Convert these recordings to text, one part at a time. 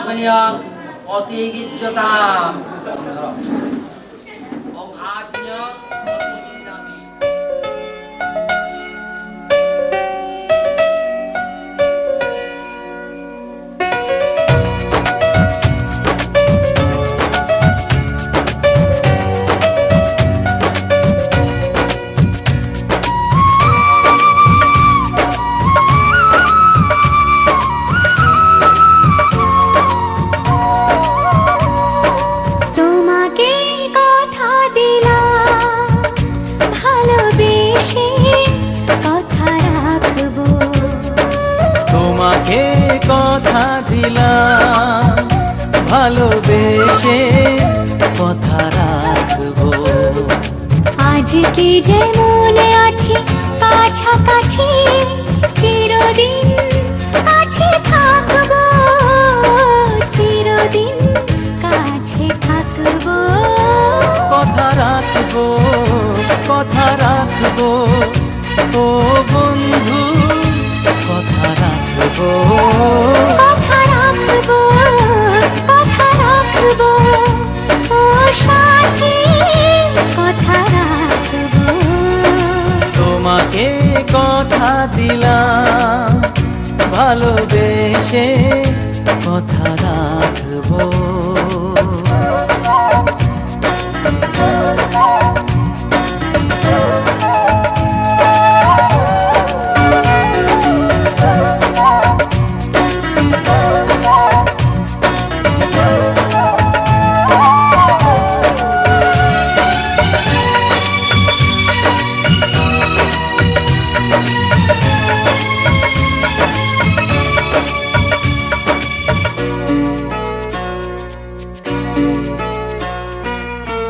আজমিয়া অতিগিজ্জতাম ওম আজমিয়া অতিগিজ্জতামি। কথা দিলাম ভালোবেসে কথা রাখবো। আজকে যেমন আছি কাছাকাছি চিরদিন কাছে থাকবো, চিরদিন কাছে থাকবো। কথা রাখবো, কথা রাখবো ও বন্ধু, কথা রাখবো, কথা রাখবো, কথা রাখবো ও সাথী, কথা রাখবো। তোমাকে কথা দিলাম ভালোবেসে কথা রাখবো।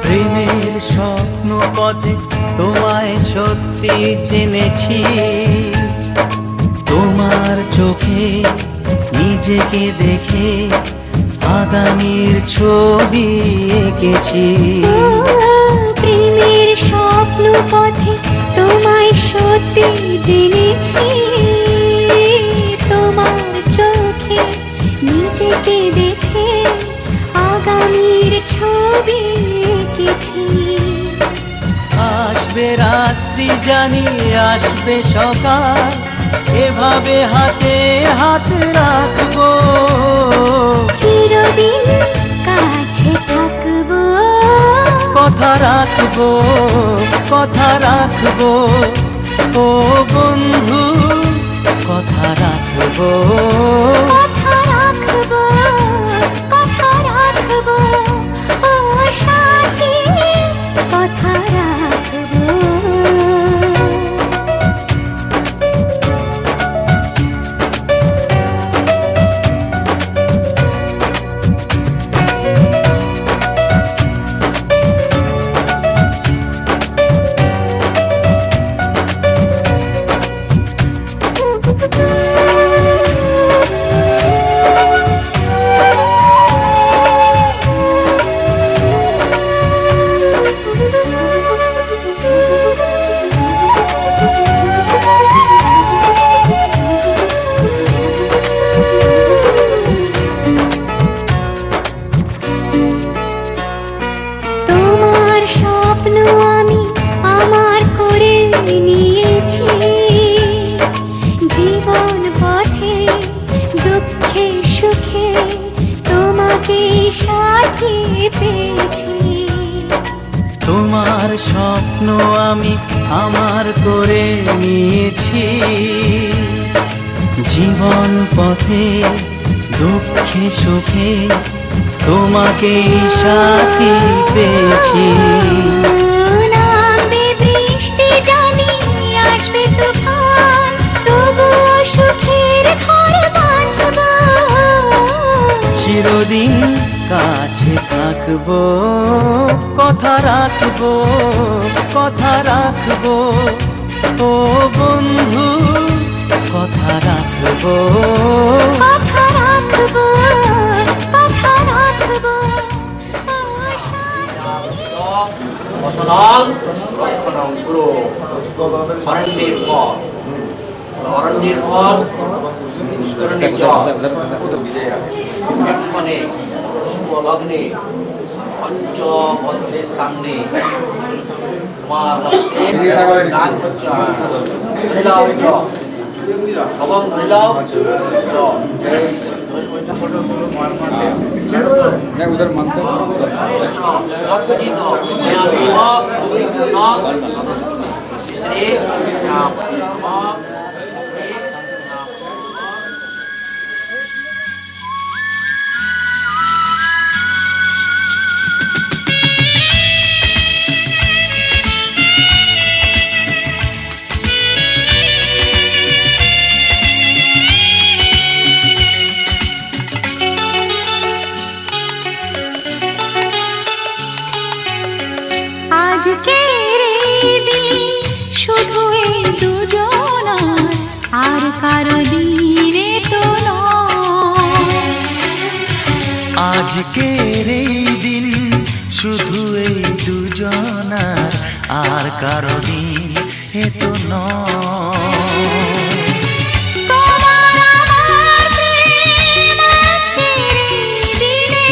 প্রেমের স্বপ্ন পথে তোমায় সত্যি জেনেছি, তোমার চোখে নিজেকে দেখে আগামীর ছবি এঁকেছি। প্রেমের স্বপ্ন পথে তোমায় সত্যি জেনেছি, তোমার চোখে নিজেকে দেখে আগামীর ছবি এঁকেছি। আসবে রাত্রি জানি আসবে সকাল, এভাবে হাতে হাত রাখবো, চিরদিন কাছে থাকবো। কথা রাখবো, কথা রাখবো ও বন্ধু, কথা রাখবো, কথা রাখবো, কথা রাখবো ও সাথী, কথা রাখবো। তোমার স্বপ্ন আমি আমার করে নিয়েছি, জীবন পথে দুঃখে সুখে তোমাকেই সাথী পেয়েছি। নামবে বৃষ্টি জানি আসবে তুফান, তবুও সুখের ঘর বাঁধবো, চিরদিন কাছে থাকবো, কথা রাখবো, কথা রাখবো ও বন্ধু, কথা রাখবো, কথা রাখবো, কথা রাখবো ও সাথী। বসনং রক্ষণং গুরু অরণ্যের ফল, অরণ্যের ফল পুষ্করণের জল, এক্ষণে লগ্নে পঞ্চভদ্রের সামনে তোমার হস্তে দান করছে। ধরে নাও এটা এবং ধরে নাও उधर मन से আজকের এই দিন শুধু এই দুজনার, আর কারো দিনে তো নয়। আজকের এই দিন শুধু এই দুজনার, আর কারো দিন এ তো নয়। তোমার আমার প্রেম আজকের এই দিনে,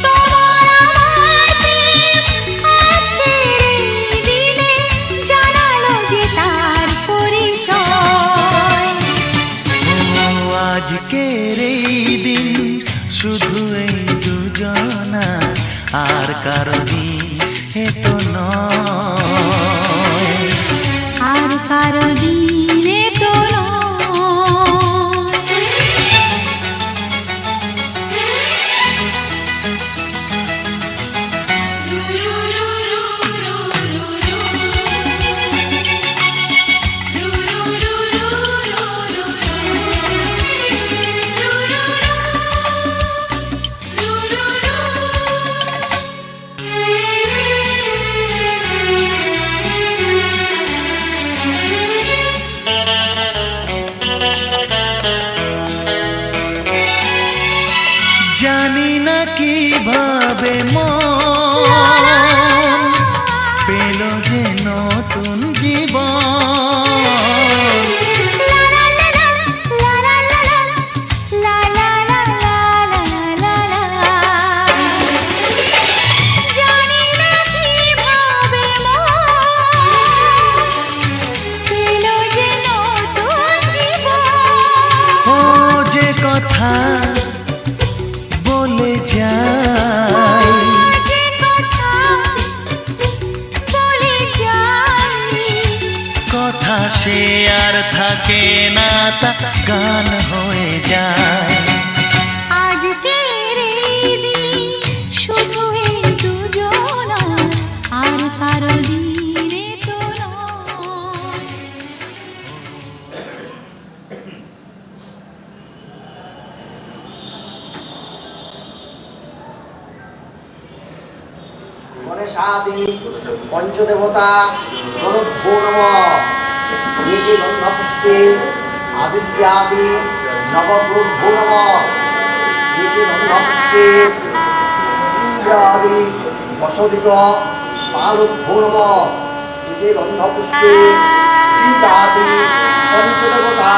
তোমার আমার প্রেম আজকের এই দিনে জানালো যে তার পরিচয়। ও আজকের এই দিন শুধু এই দুজনার, আর কারো দিন এ তো নয়। আর কারো দিনে তো নয়। জানি না কিভাবে মন পেল যে নতুন জীবন। ও যে কথা বলে যায়, কথা সে আর থাকে না, তা গান হয়ে যায়। আজকের এই দিন শুধু এই দুজনার, আর কারো দিনে তো নয়। গণেশাদি পঞ্চদেবতা গণভ্যো নমঃ। নীতি গন্ধপুষ্পে আদিত্যাদি নবগ্রভ্যো নমঃ। নীতি গন্ধপুষ্পে ইন্দ্রাদি বসদিত পালভ্যো নমঃ। নীতি গন্ধপুষ্পে সীতাদি পঞ্চদেবতা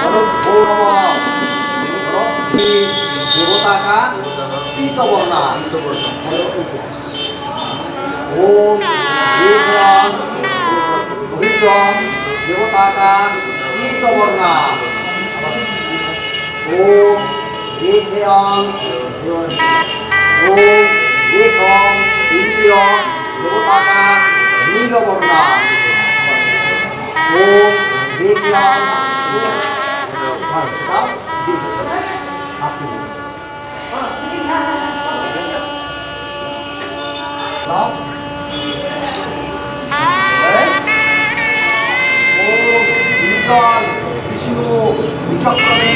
গণভ্যো নমঃ। देवता का पीतवर्णा ओम वेदराम रोहितम देवता का पीतवर्णा ओम वेदयम ओम वेदम इंद्रियम देवता का नीलवर्णा ओम वेदयम विष्णु विचक्रमे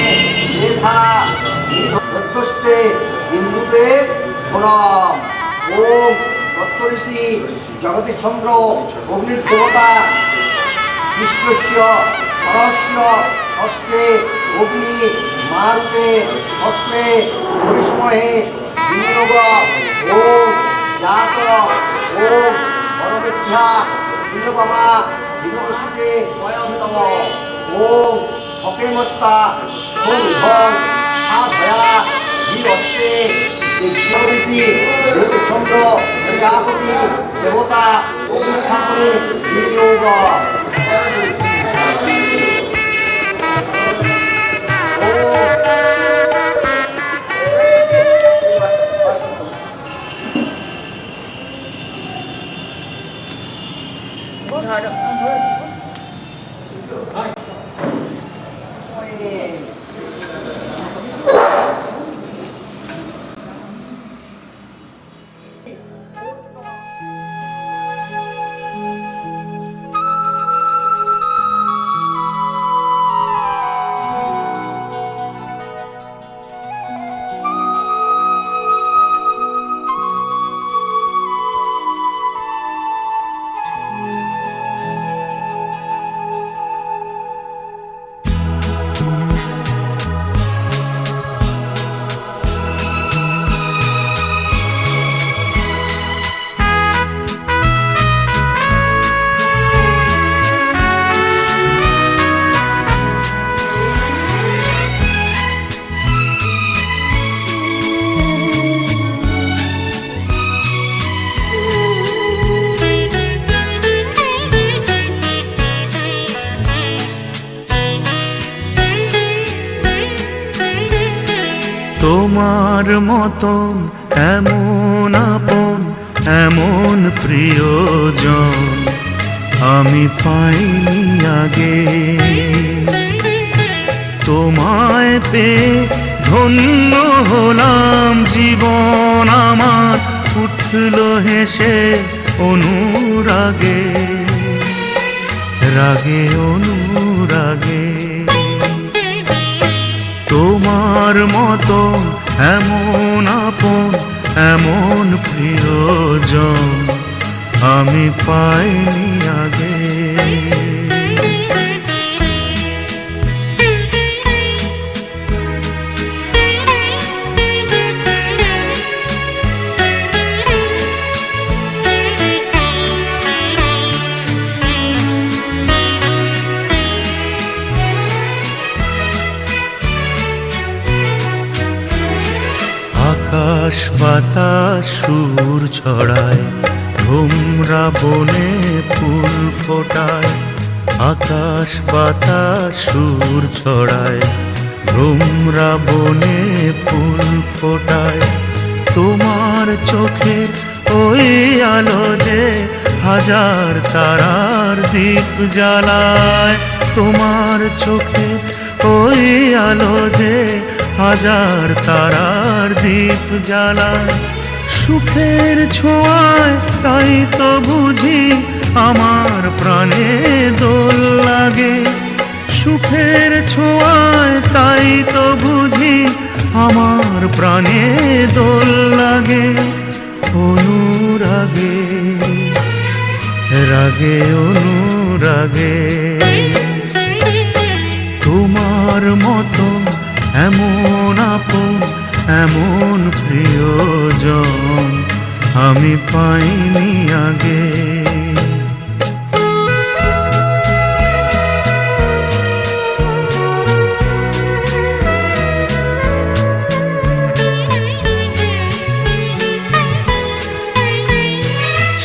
मेधा मध्यस्थे बिंदुते प्रणाम ओम तत्वऋषि जगती चंद्र अग्निर्देवता विष्णुस्य सरस्य षष्ठे अग्नि मारुते शस्त्रे हरिष्महे विनियोग ओम जात ओम परमिथ्या विनियोगमा विनियोगस्ते वयंतम ओम सपेमत्ता सोमधन साधया धीरस्ते ऋषि দেবতা অগ্নিস্থাপনে বিনিয়োগ। তোমার মতন এমন আপন, এমন প্রিয়জন আমি পাইনি আগে। তোমায় পেয়ে ধন্য হলাম, জীবন আমার উঠল হেসে অনুরাগে, রাগে অনুরাগে। তোমার মতো এমন আপন, এমন প্রিয়জন আমি পাইনি আগে। আকাশ বাতাস সুর ছড়ায়, তোমরা বনে ফুল ফোটায়। আকাশ বাতাস সুর ছড়ায়, তোমরা বনে ফুল ফোটায়। তোমার চোখের ওই আলো যে হাজার তারার দীপ জ্বালায়। তোমার চোখে ওই আলো যে হাজার তারার দীপ জ্বালায়। সুখের ছোঁয়ায় তাই তো বুঝি আমার প্রাণে দোল লাগে। সুখের ছোঁয়ায় তাই তো বুঝি আমার প্রাণে দোল লাগে। অনুরাগে রাগে অনুরাগে, তোমার মতো এমন আপন, এমন প্রিয়জন আমি পাইনি আগে।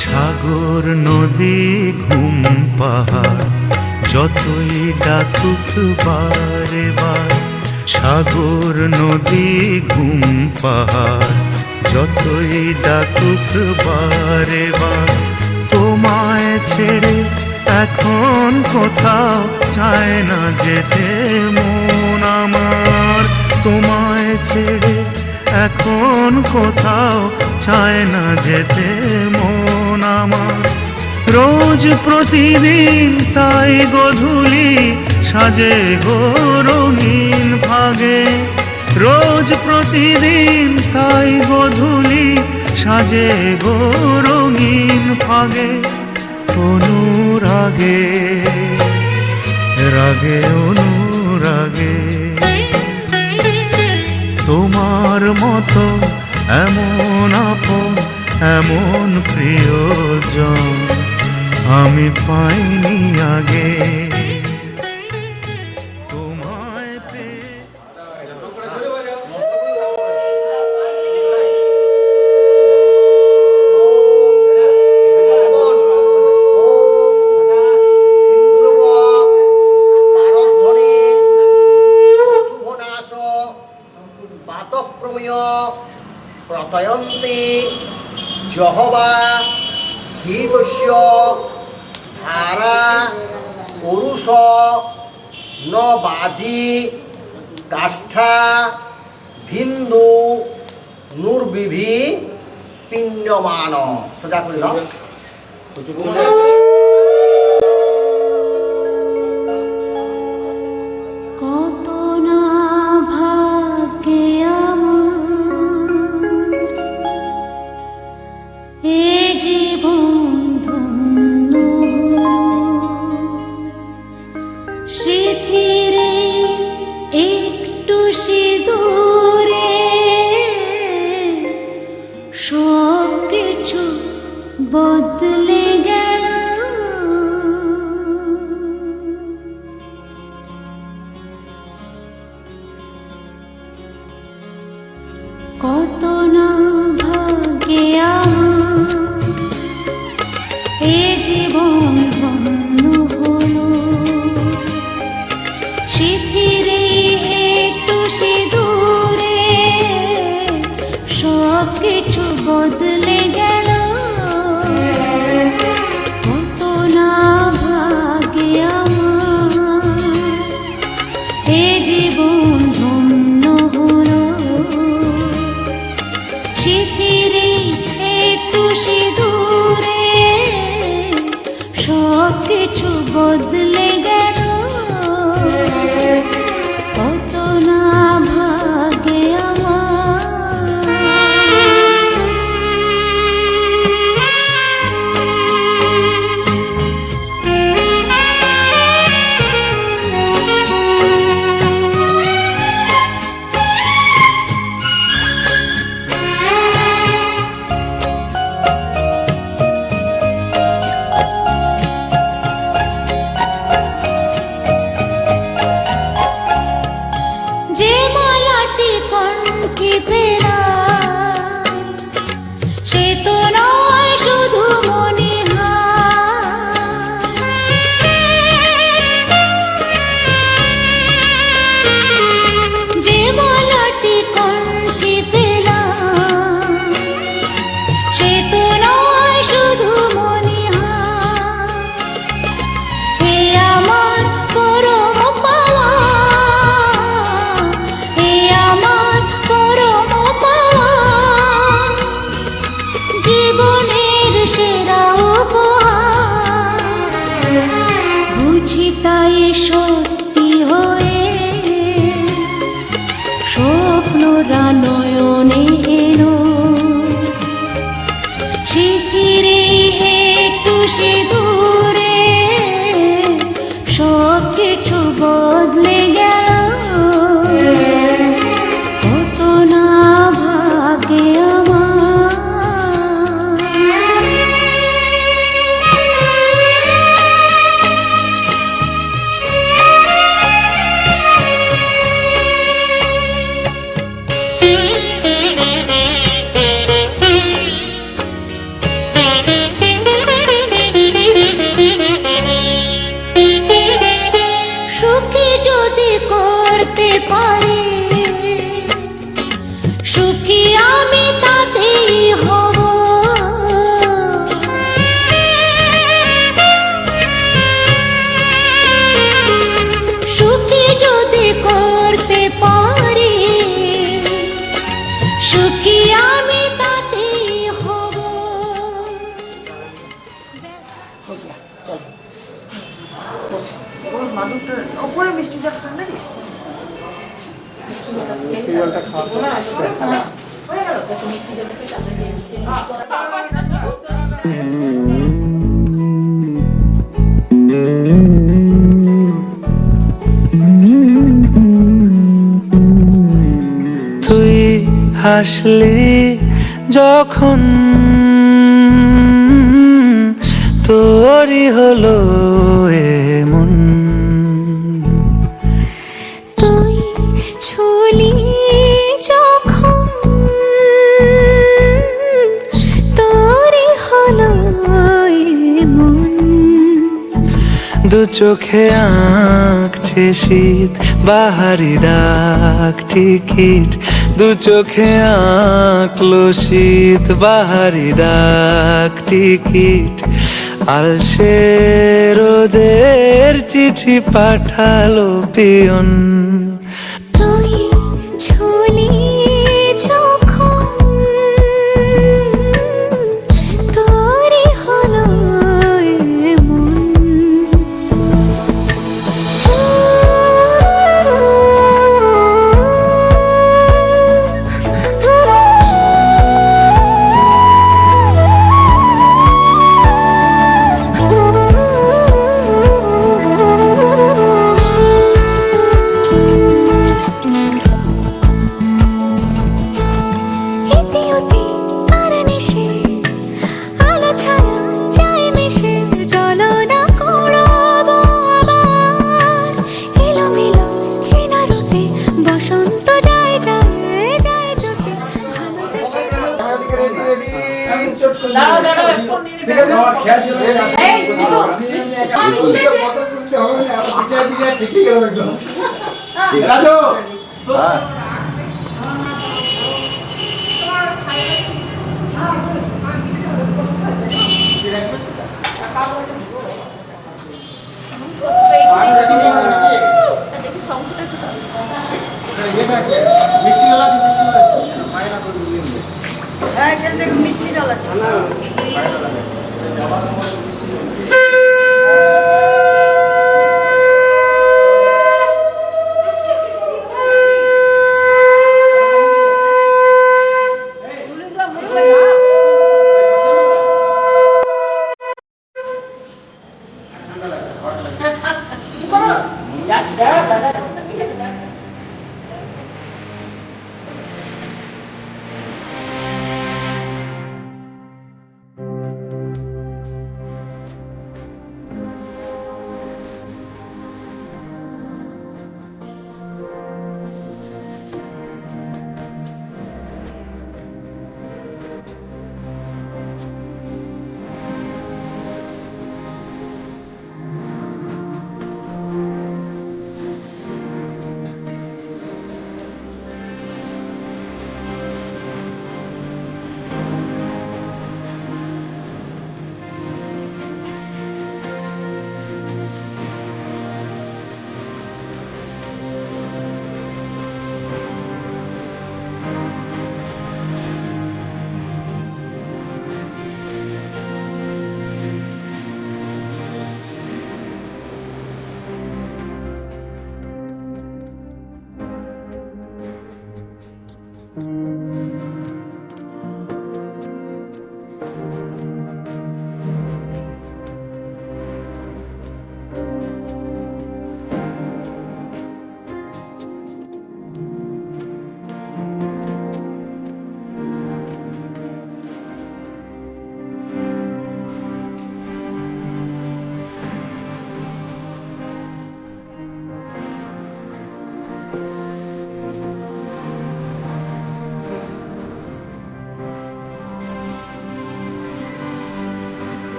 সাগর নদী ঘুম পাহাড় যতই ডাকুক বারে বার। সাগর নদী ঘুম পাহাড় যতই ডাকুক বারে বার। তোমায় ছেড়ে এখন কোথাও চায় না যেতে মন আমার। তোমায় ছেড়ে এখন কোথাও চায় না যেতে মন আমার। রোজ প্রতিদিন তাই গধূলি সাজে গো রঙিন ভাগে। রোজ প্রতিদিন তাই গধূলি সাজে গো রঙিন ভাগে। অনুরাগে রাগে অনুরাগে, তোমার মতো এমন আপন, এমন প্রিয়জন আমি পাইনি আগে। তোমায় পেয়ে প্রমেয় প্রতয়ন্তে জহবা হিতস্য ধারা পুরুষ ন বাজি কাষ্ঠা বিন্দু নুর্বিভি পিণ্যমান সোজা করে দাও কত না ভাগ্যে আমার এ জীবন ধন্য স্মৃতিরে একটু সিঁদুরে সব কিছু বদলে গেল কত না ভাগ্যে আমার এ জীবন ধন্য হলো স্মৃতিরে একটু সিঁদুরে সব কিছু বদলে গেল কত না ভাগ্যে আমার এ জীবন ধন্য হলো স্মৃতিরে একটু সিঁদুরে সব কিছু বদলে গেল কত না ভাগ্যে যে মালাটি কণ্ঠে পেলা সে তো নয় শুধু মনে যে মালাটি কণ্ঠে পেলা সে তো নয় শুধু মনে হে আমার পরম পাওয়া হে আমার পরম পাওয়া জীবনের সেরা উপহার বুঝি তাই সত্যি হয়ে স্বপ্নরা নয়নে এলো স্মৃতিরে একটু সিঁদুরে সব কিছু বদলে গেল কত না ভাগ্যে সুখী যদি করতে পারি সুখী আমি তাতেই হব সুখী যদি করতে পারি সুখী আমি তাতেই হব মাদুরটার ওপরে মিষ্টি জল খান নাকি মিষ্টি জলটা খাওয়া তুই হাসলি যখন তোরই হলো এমন তুই ছুলি যখন তোরই হলো মন দু চোখে আঁখ পড়ছে শীত, বাহারি ডাক টিকিট দু চোখে আঁকলো শীত, বাহারি ডাক টিকিট আর সে রোদের চিঠি পাঠালো পিয়ন। তুই ঝুলি যখন তোরই হলো এমন। বসন্ত যায় যায় যায় চোটে ভালোবেসে দাঁড়াও দাঁড়াও একটু নিয়ে এই দিদু হ্যাঁ এখানে দেখো মিষ্টি জল আছে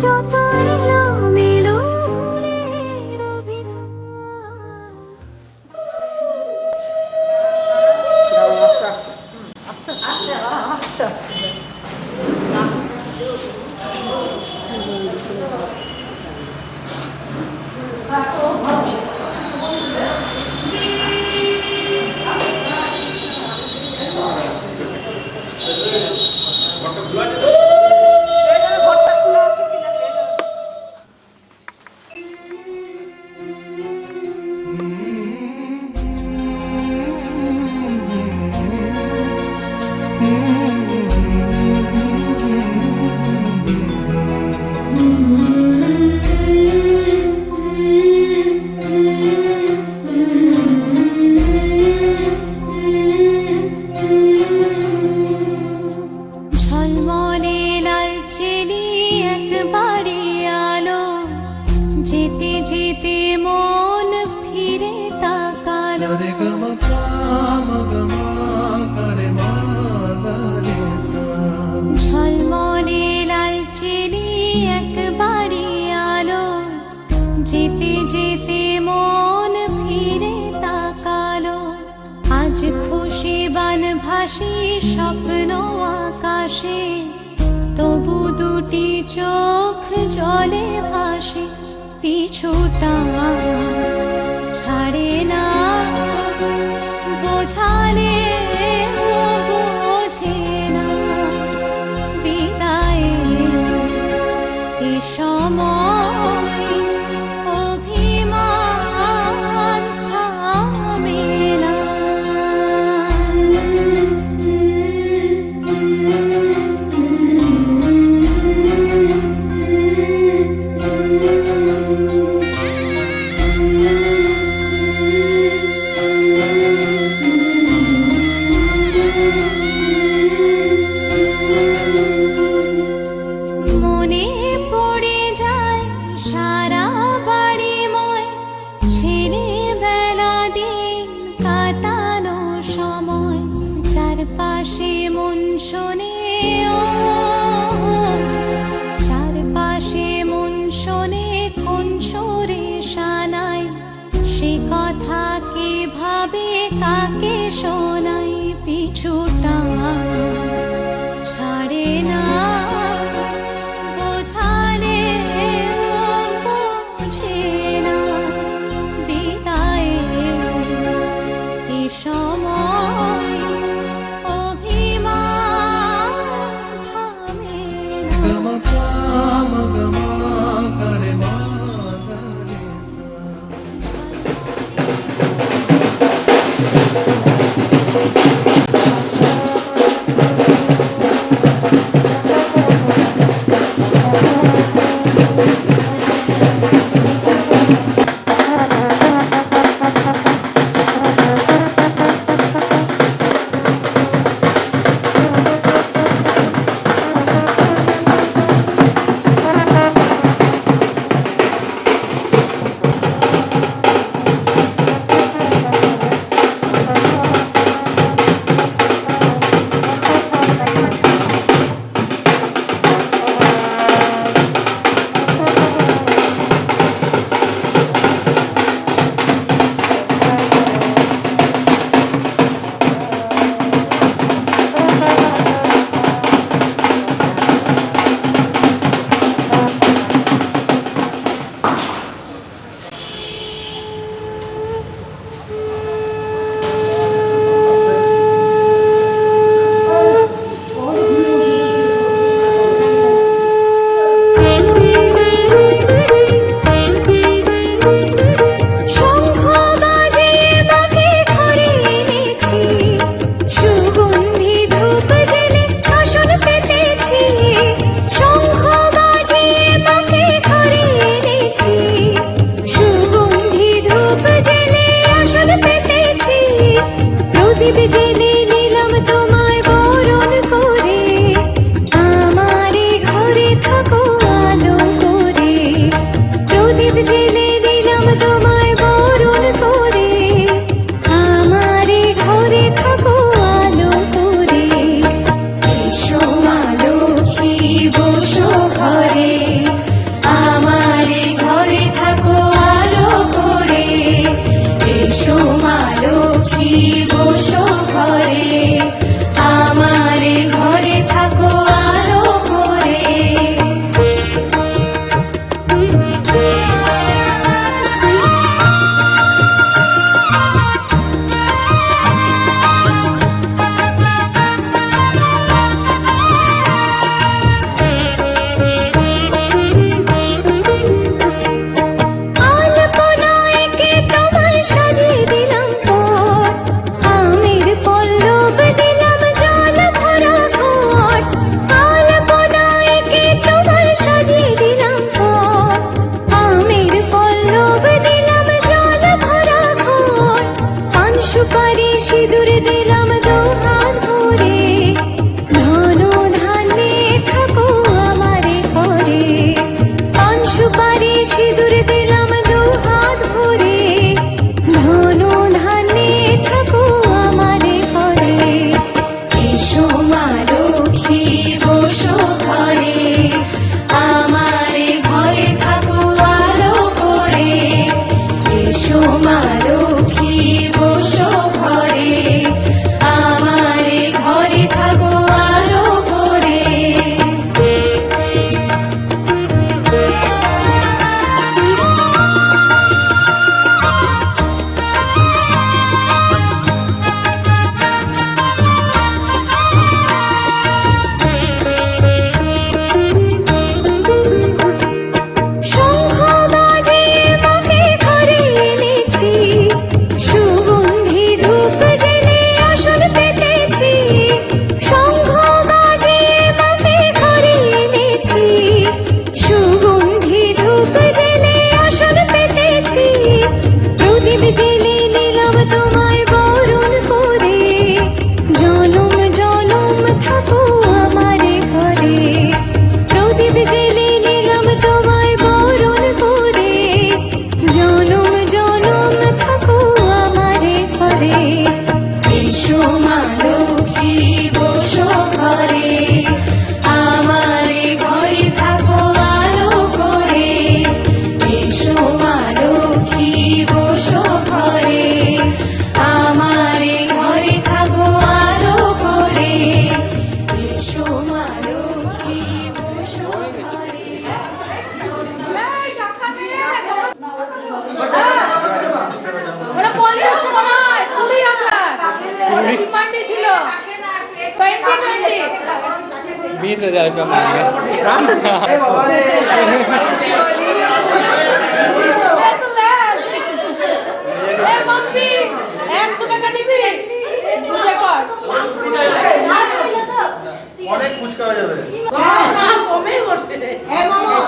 যত এলোমেলো ভুলের অভিনয়। ঝলমলে লালচেলি একবারে আলো, যেতে যেতে মন ফিরে তাকালো। ঝলমলে লালচেলি একবারে আলো, যেতে যেতে মন ফিরে তাকালো। আজ খুশি বানভাসি স্বপ্ন আকাশে, তবু দুটি চোখ জলে ভাসে। পিছুটা ছাড়ে না, বোঝালে বোঝে না। বিদায়ের এ সময় অভিমান থামে না। মা লক্ষ্মী বসো ঘরে, আমার ঘরে থাকো আলো করে। এসো মা লক্ষ্মী বসো ঘরে, আমার ঘরে থাকো আলো করে। শঙ্খ বাজে মাকে ঘরে এনেছি, সুগন্ধি ধূপ জেলে আসন পেতেছি। শঙ্খ বাজে মাকে ঘরে এনেছি, সুগন্ধি ধূপ জেলে আসন পেতেছি। প্রদীপ জেলে নিলাম তোমায় বরণ করে, জনম জনম থাকো আমার ঘরে। প্রদীপ জেলে নিলাম তোমায় বরণ করে, জনম জনম থাকো আমার ঘরে। এসো মা লক্ষ্মী বসো ঘরে, আমার ঘরে থাকো আলো করে। এসো মা লক্ষ্মী বসো ঘরে, আমার ঘরে থাকো আলো করে। এসো মা লক্ষ্মী বসো ঘরে। ওরা 50 টাকা নয়, 20 টাকা ডিমান্ডে ছিল 2020 20,000 का मांगे। এ মাম্পি 100 টাকা নিবি বুঝে কর। অনেক ফুচকা হয়ে যাবে। না কমে বসে রে এ মামা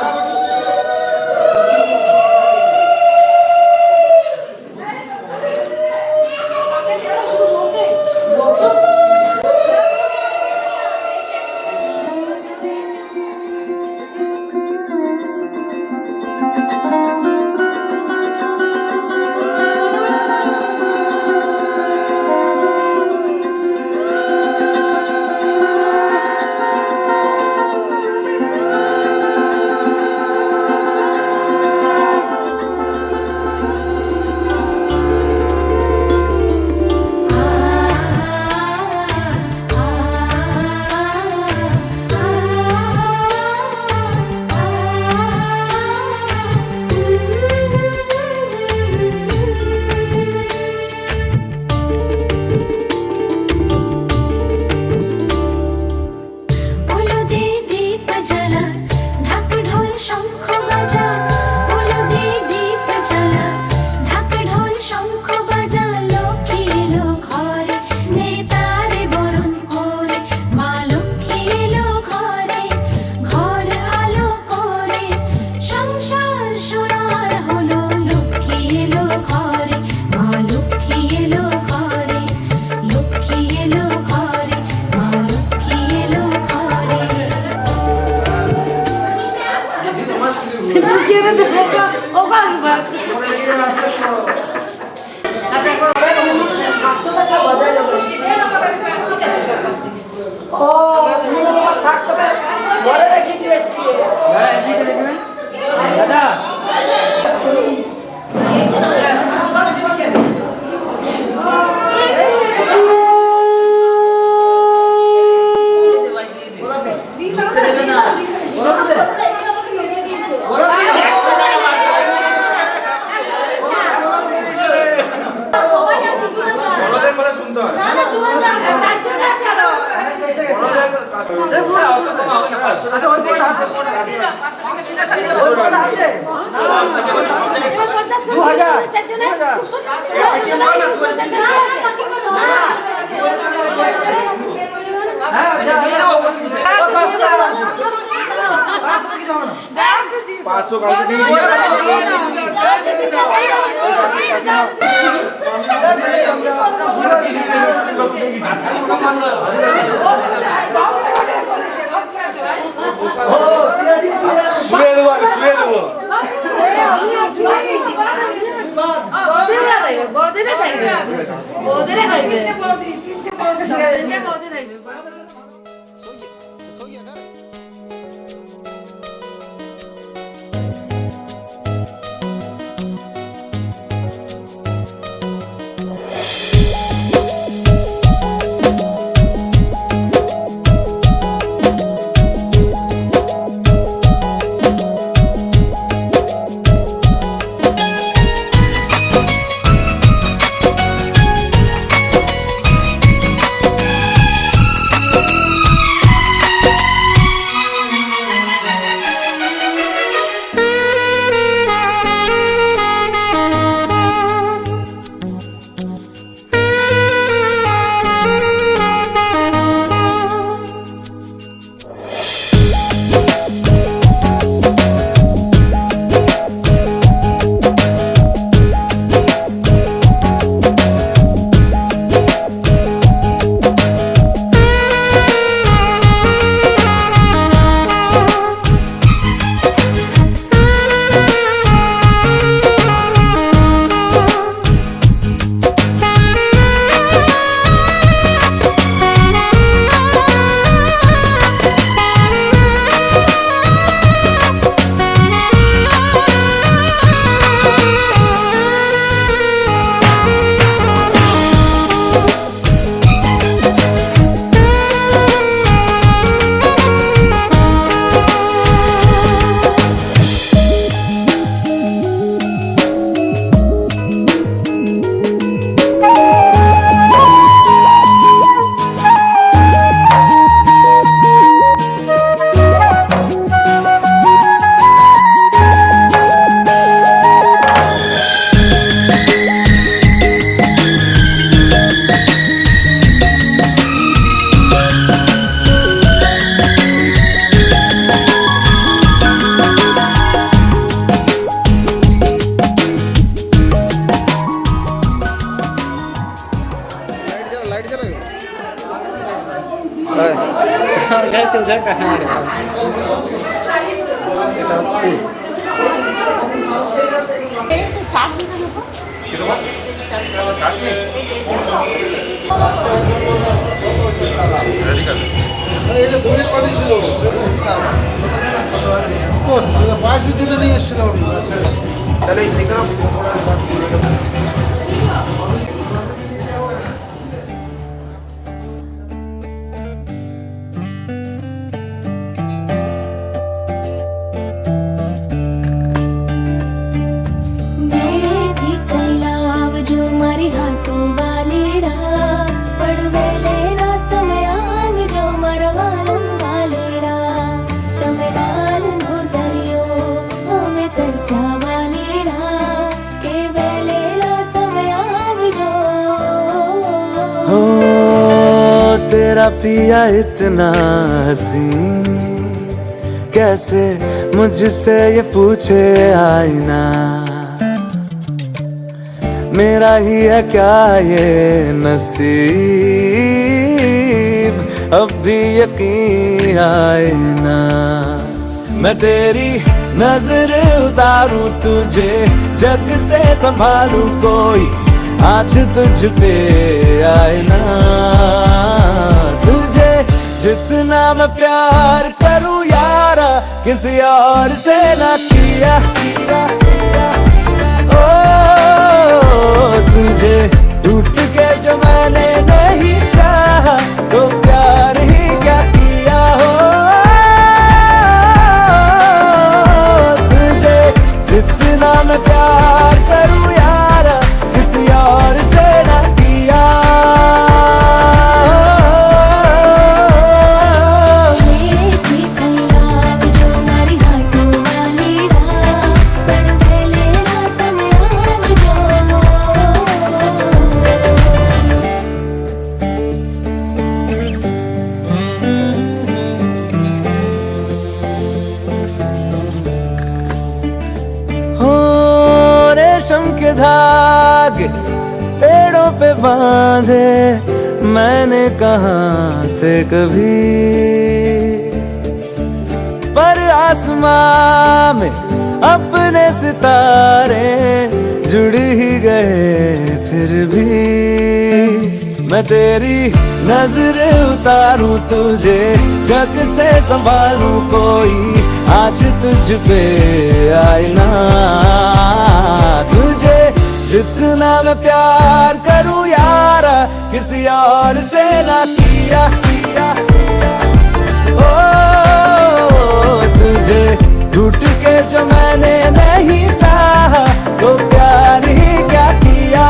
বৌদিরে খাইবে उधर कहाँ है? तेरा पिया इतना हंसी, कैसे मुझसे ये पूछे आईना, मेरा ही है क्या ये नसीब, अब भी यकीन आए ना। मैं तेरी नजर उतारूं तुझे, जग से संभालूं कोई आज तुझ पे आए ना। तुझे जितना मैं प्यार करूं यारा, किसी और से ना किया। ओ तुझे टूट के जो मैंने नहीं चाहा, तो प्यार ही क्या किया हो। तुझे जितना मैं प्यार करूं यारा, किसी और से ना किया। रेशम के धागे पेड़ों पे बांधे मैंने कहाँ थे कभी, पर आसमां में अपने सितारे जुड़ ही गए फिर भी। मैं तेरी नजरें उतारूं तुझे जग से संभालूं कोई आज तुझ पे आए ना तुझे जितना मैं प्यार करूं यारा किसी और से ना किया ओ तुझे ढूंढ के जो मैंने नहीं चाहा तो प्यार ही क्या किया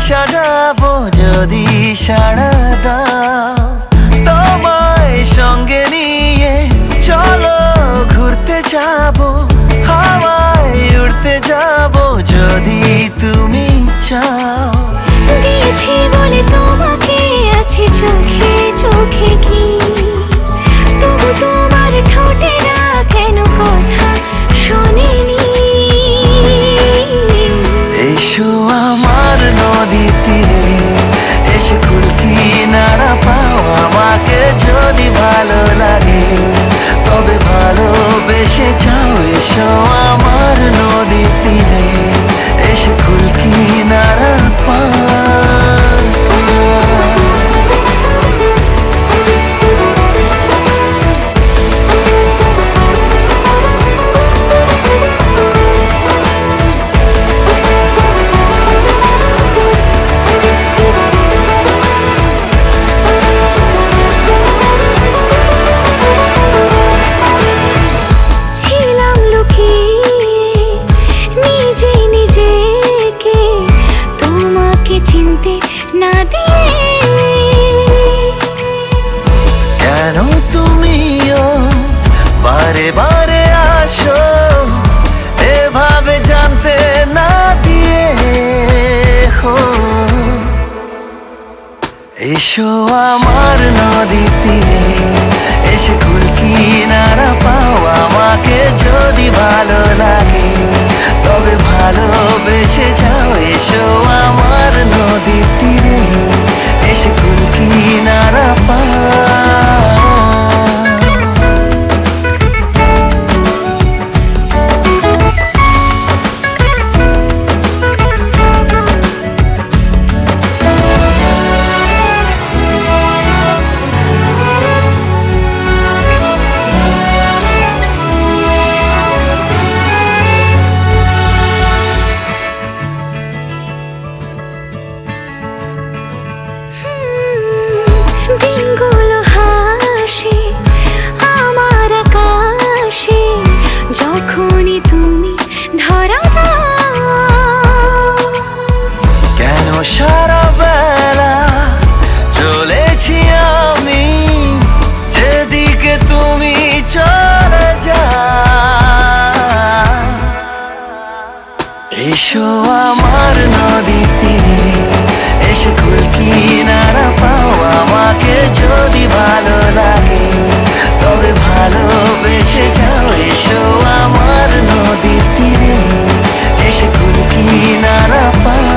সাজাবো যদি সাড়া দাও তোমায় সঙ্গে নিয়ে চলো ঘুরতে যাবো হাওয়ায় উড়তে যাবো যদি তুমি চাও দিয়েছি বলে তোমাকে আছে চোখে চোখে কি তবু তোমার ঠোঁটে না কেন কথা শোনেনি এসো আমার নদীর তীরে এসে কুল কিনারা পাও আমাকে যদি ভালো লাগে তবে ভালোবেসে যাও এসো আমার নদীর তীরে এসে কুল কিনারা পাও কেন তুমিও বারে বারে আসো এভাবে জানতে না দিয়ে এসো আমার নদীর তীরে এসে কুল কিনারা পাও আমাকে যদি ভালো লাগে তবে ভালোবেসে যাও এসো আমার নদীর তীরে এসে কুল কিনারা পাও দিনগুলো হাসে আমার আকাশে যখনই তুমি ধরা দাও কেন সারা বেলা চলেছি আমি যেদিকে তুমি চলে যাও এসো আমার নদীর তীরে এসে কুল কিনারা পাও আমাকে যদি ভালো লাগে তবে ভালোবেসে যাও এসো আমার নদীর তীরে এসে কুল কিনারা পাও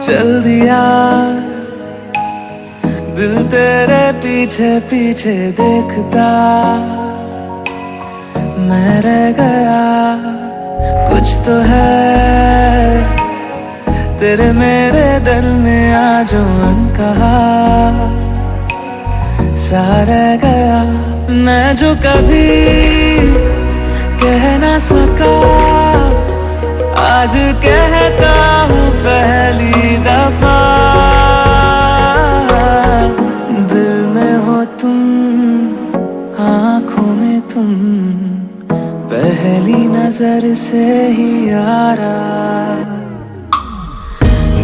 चल दिया दिल तेरे पीछे पीछे देखता मैं रह गया कुछ तो है तेरे मेरे दिल में आज अनकहा सा रह गया मैं जो कभी कह ना सका आज कहता हूँ पहली दफा दिल में हो तुम आँखों में तुम पहली नजर से ही यारा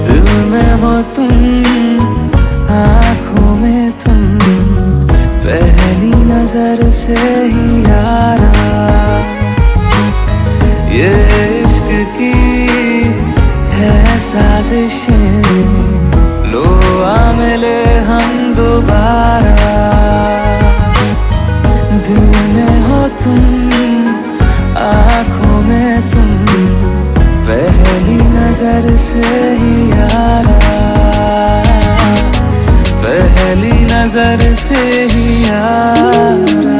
दिल में हो तुम आँखों में तुम पहली नजर से ही यारा ये इश्क की है साजिशें लो आ मिले हम दोबारा दिल में हो तुम आँखों में तुम पहली नजर से ही यारा पहली नजर से ही यारा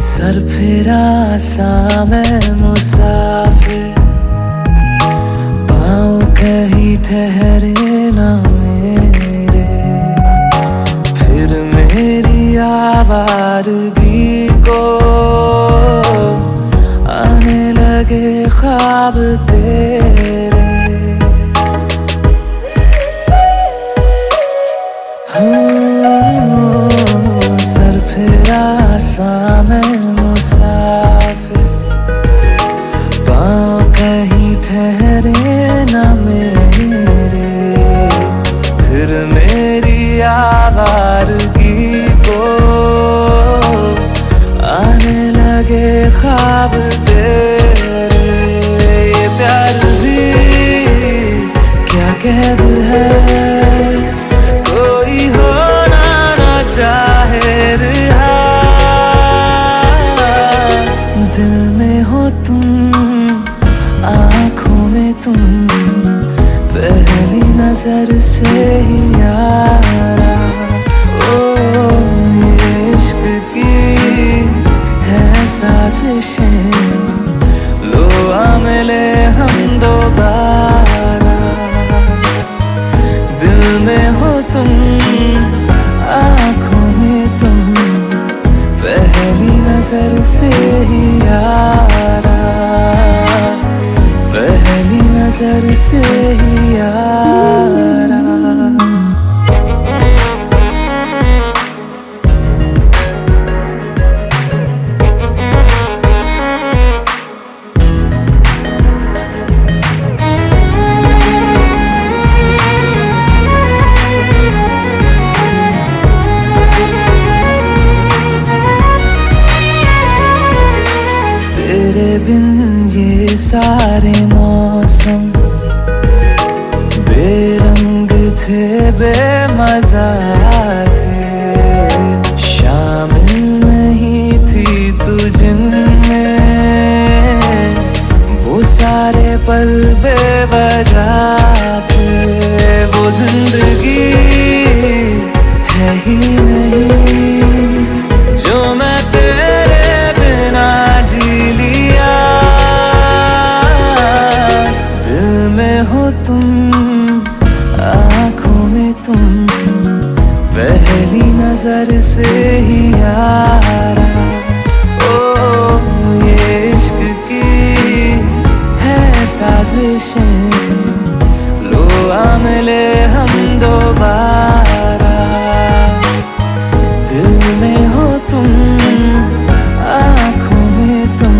सर फिरा सा मैं मुसाफिर पाँव कहीं ठहरे ना मेरे फिर मेरी आवारगी को आने लगे ख्वाब तेरे सर फिरा सा मैं मुसाफिर पाँव कहीं ठहरे ना मेरे फिर मेरी आवारगी को आने लगे ख्वाब तेरे ये प्यार भी क्या कैद है कोई होना ना चाहे रिहा दिल में हो तुम आँखों में तुम पहली नजर से ही यारा ओ ये इश्क की है साजिशें लो आ मिले हम दोबारा दिल में हो तुम आँखों में तुम पहली नजर से ही यारा पहली नजर से ही यारा तेरे बिन ये सारे मौसम बेरंग थे बेमजा थे शामिल नहीं थी तू जिनमें वो सारे पल बेवजह थे वो जिंदगी है ही नहीं जो मैं तेरे बिना जी लिया दिल में हो तुम आँखों में तुम पहली नजर से ही यारा ओ ये इश्क की है साजिशें लो आ मिले हम दोबारा दिल में हो तुम आँखों में तुम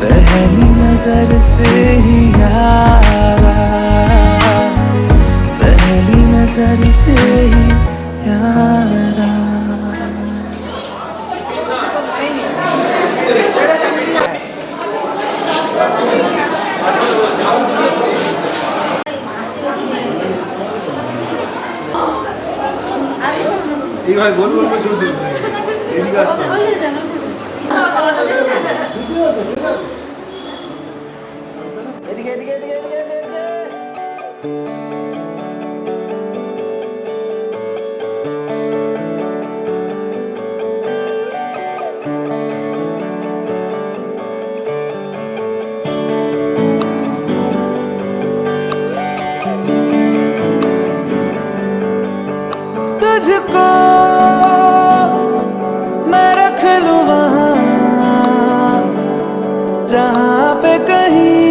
पहली नजर से ही यारा पहली नजर से ही यारा ভাই গোল গোল করে শুনতে এদিকে আসতে এদিকে এদিকে এদিকে এদিকে এদিকে तुझको मैं रख लूं वहां जहां पे कहीं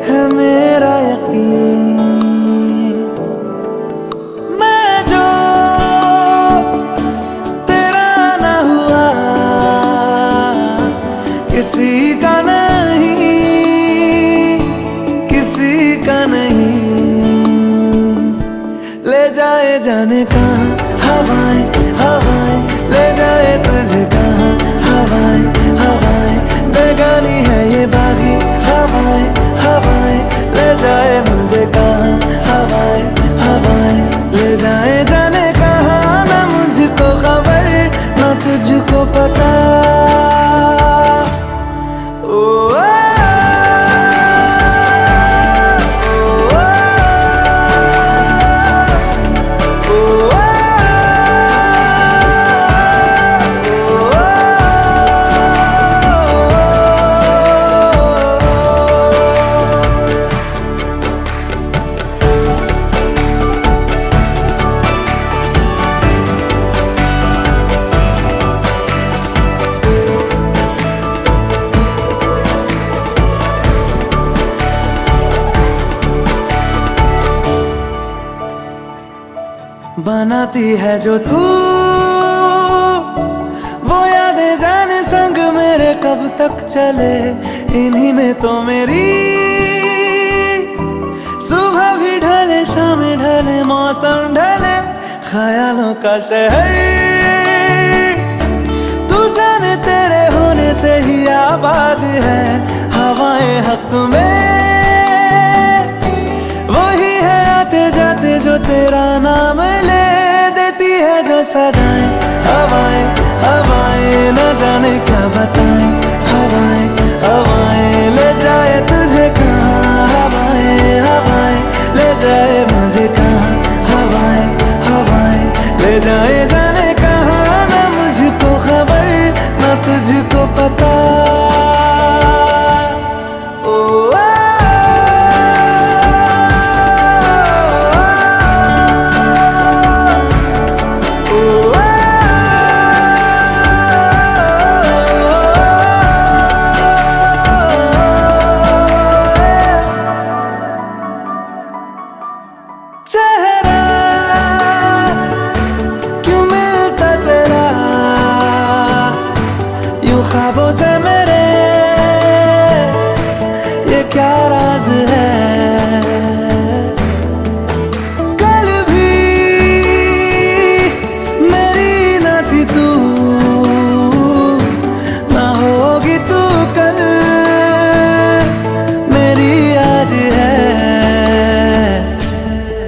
है मेरा यकीन। मैं जो तेरा ना हुआ किसी का नहीं, किसी का नहीं। ले जाए जाने कहाँ हवाएं हवाएं, ले जाए तुझे कहाँ हवाएं हवाएं। बेगानी है ये बागी हवाएं हवाएं, ले जाए मुझे कहाँ हवाएं हवाएं। ले जाए जाने कहाँ ना मुझको खबर ना तुझको पता। ओ बनाती है जो तू वो यादें जाने संग मेरे कब तक चले। इन्हीं में तो मेरी सुबह भी ढले शाम ढले मौसम ढले ख्यालों का शहर। तू जाने तेरे होने से ही आबाद है हवाएं हक में। वही है आते जाते जो तेरा नाम ले देती है जो सदाएं हवाएं हवाएं। न जाने क्या बताएं हवाएं हवाएं, ले जाए तुझे कहाँ हवाएं हवाएं। ले जाए मुझे कहाँ हवाएं हवाएं, ले जाए जाने कहाँ ना मुझको खबर ना तुझको पता। चेहरा क्यों मिलता तेरा यूं ख्वाबों से मेरे, ये क्या राज है। कल भी मेरी न थी तू ना होगी तू कल मेरी आज है।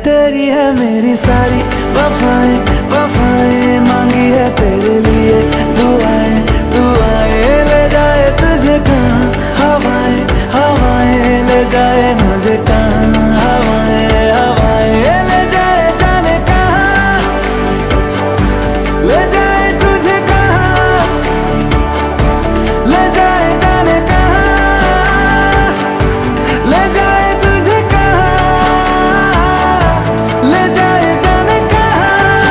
तेरी है मेरी सारी वफाएं वफाएं, मांगी है तेरे लिए दुआएं दुआएं। ले जाए तुझे कहाँ हवाएं हवाएं, ले जाए मुझे कहाँ हवाएं हवाएं। ले जाए जाने कहाँ, ले जाए तुझे कहाँ, ले जाए जाने कहाँ, ले जाए तुझे कहाँ, ले जाए जाने कहाँ।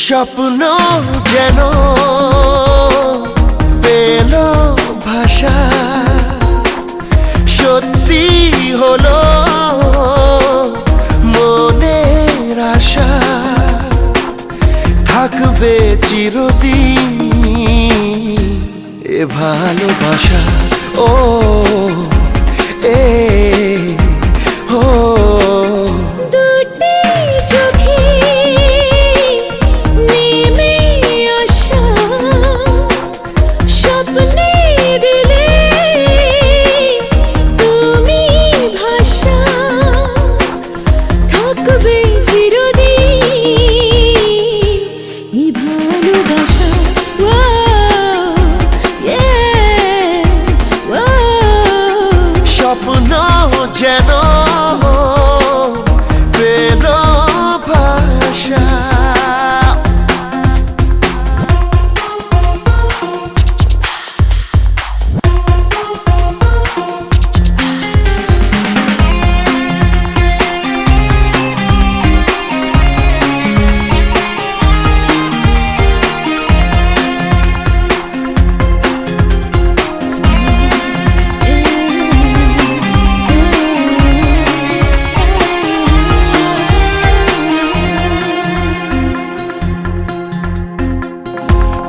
স্বপ্ন যেন পেল ভাষা, সত্যি হলো মনের আশা, থাকবে চিরদিন এ ভালোবাসা। ও এ ও দুটি চোখে নেমে আসা স্বপ্নে দিলে তুমি ভাষা, থাকবে চিরদিন এই ভালোবাসা। স্বপ্ন যেন পেল ভাষা।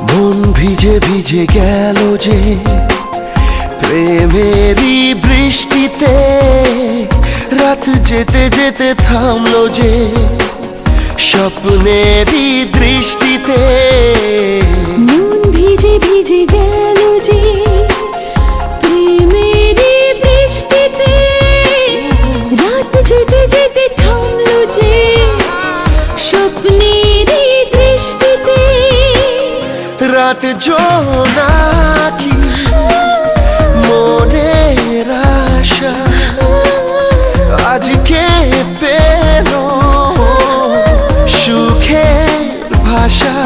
মন ভিজে ভিজে গেল যে প্রেমেরই বৃষ্টিতে, রাত যেতে যেতে থামলো যে স্বপ্নেরই দৃষ্টিতে। মন ভিজে ভিজে গেল যে প্রেমেরই বৃষ্টিতে, রাত যেতে যেতে থামলো যে স্বপ্নেরই দৃষ্টিতে। রাত জোনাকি মনের আশা আজকে পেল সুখের ভাষা,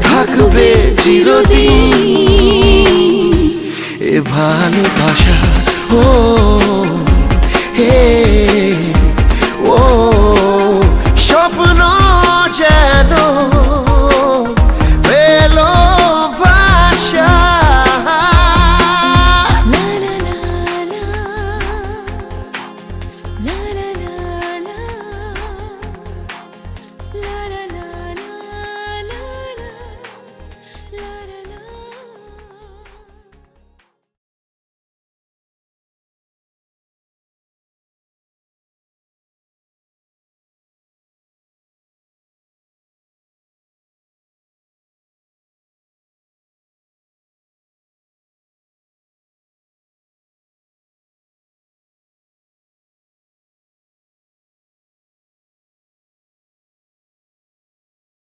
থাকবে চিরদিন এ ভালোবাসা। ও